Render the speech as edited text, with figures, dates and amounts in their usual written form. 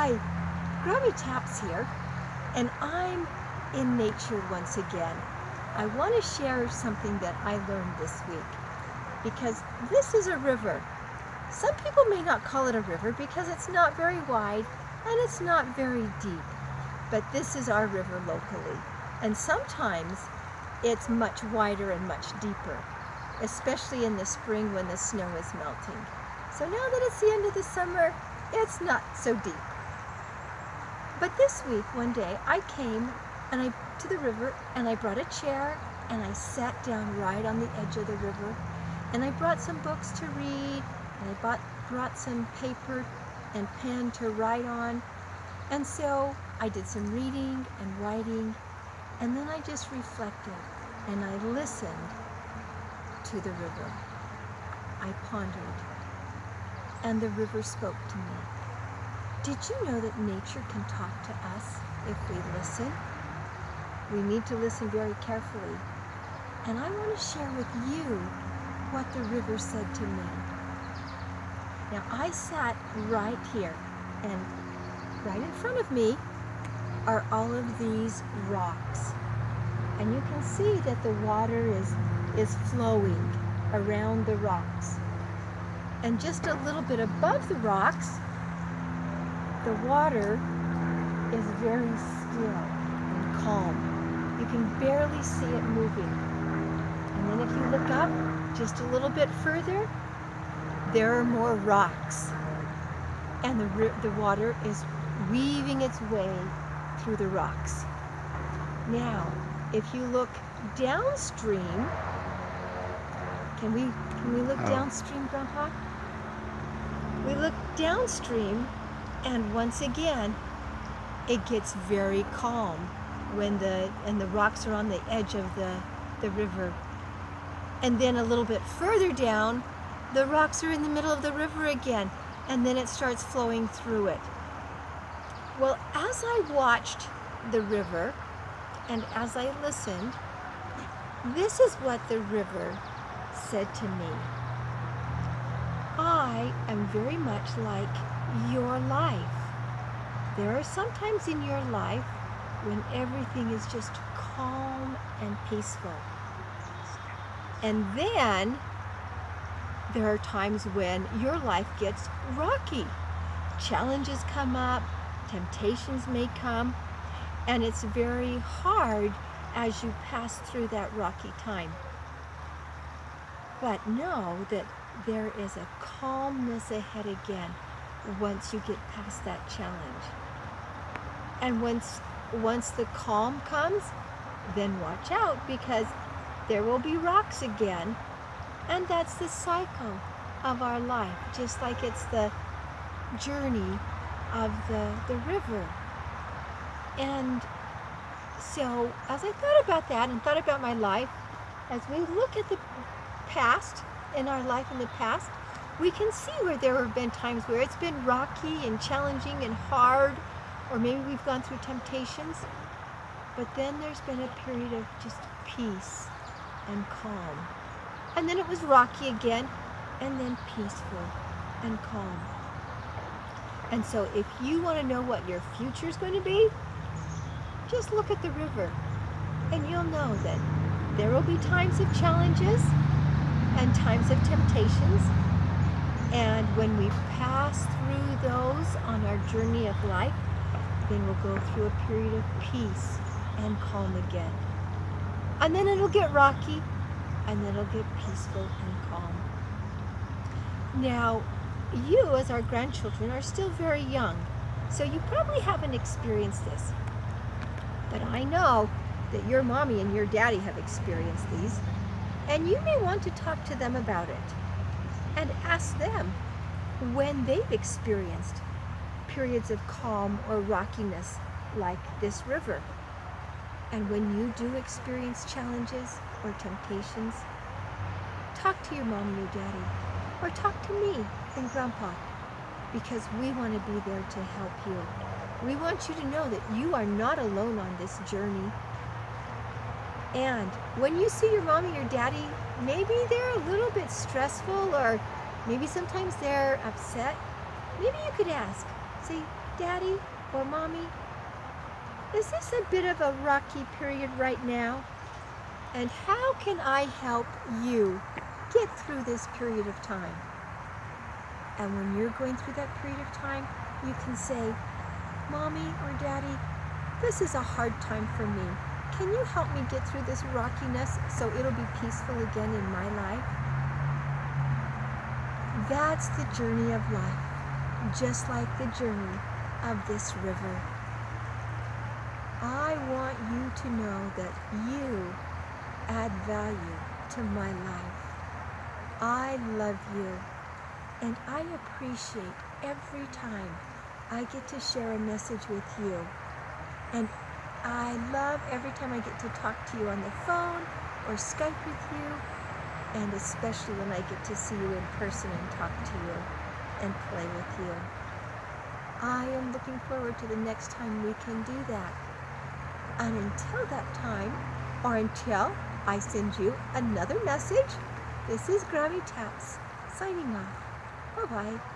Hi, Grammy TAPS here, and I'm in nature once again. I want to share something that I learned this week, because this is a river. Some people may not call it a river because it's not very wide and it's not very deep, but this is our river locally. And sometimes it's much wider and much deeper, especially in the spring when the snow is melting. So now that it's the end of the summer, it's not so deep. But this week, one day, I came to the river and I brought a chair and I sat down right on the edge of the river, and I brought some books to read, and I brought some paper and pen to write on. And so I did some reading and writing, and then I just reflected and I listened to the river. I pondered, and the river spoke to me. Did you know that nature can talk to us if we listen? We need to listen very carefully. And I want to share with you what the river said to me. Now, I sat right here, and right in front of me are all of these rocks. And you can see that the water is flowing around the rocks. And just a little bit above the rocks, the water is very still and calm. You can barely see it moving. And then if you look up just a little bit further, there are more rocks. And the water is weaving its way through the rocks. Now, if you look downstream, can we look downstream, Grandpa? We look downstream, and once again, it gets very calm when the rocks are on the edge of the river. And then a little bit further down, the rocks are in the middle of the river again, and then it starts flowing through it. Well, as I watched the river and as I listened, this is what the river said to me. I am very much like your life. There are some times in your life when everything is just calm and peaceful. And then there are times when your life gets rocky. Challenges come up, temptations may come, and it's very hard as you pass through that rocky time. But know that there is a calmness ahead again once you get past that challenge. And once the calm comes, then watch out, because there will be rocks again. And that's the cycle of our life, just like it's the journey of the river. And so as I thought about that and thought about my life, as we look at the past, in our life in the past, we can see where there have been times where it's been rocky and challenging and hard, or maybe we've gone through temptations, but then there's been a period of just peace and calm. And then it was rocky again, and then peaceful and calm. And so if you want to know what your future is going to be, just look at the river, and you'll know that there will be times of challenges and times of temptations. And when we pass through those on our journey of life, then we'll go through a period of peace and calm again. And then it'll get rocky, and then it'll get peaceful and calm. Now, you as our grandchildren are still very young, so you probably haven't experienced this. But I know that your mommy and your daddy have experienced these, and you may want to talk to them about it and ask them when they've experienced periods of calm or rockiness like this river. And when you do experience challenges or temptations, talk to your mom and your daddy, or talk to me and Grandpa, because we want to be there to help you. We want you to know that you are not alone on this journey. And when you see your mom and your daddy, maybe they're a little bit stressful, or maybe sometimes they're upset, maybe you could ask, say, Daddy or Mommy, is this a bit of a rocky period right now? And how can I help you get through this period of time? And when you're going through that period of time, you can say, Mommy or Daddy, this is a hard time for me. Can you help me get through this rockiness so it'll be peaceful again in my life? That's the journey of life, just like the journey of this river. I want you to know that you add value to my life. I love you, and I appreciate every time I get to share a message with you. And I love every time I get to talk to you on the phone or Skype with you, and especially when I get to see you in person and talk to you and play with you. I am looking forward to the next time we can do that. And until that time, or until I send you another message, this is Grammy TAPS signing off. Bye-bye.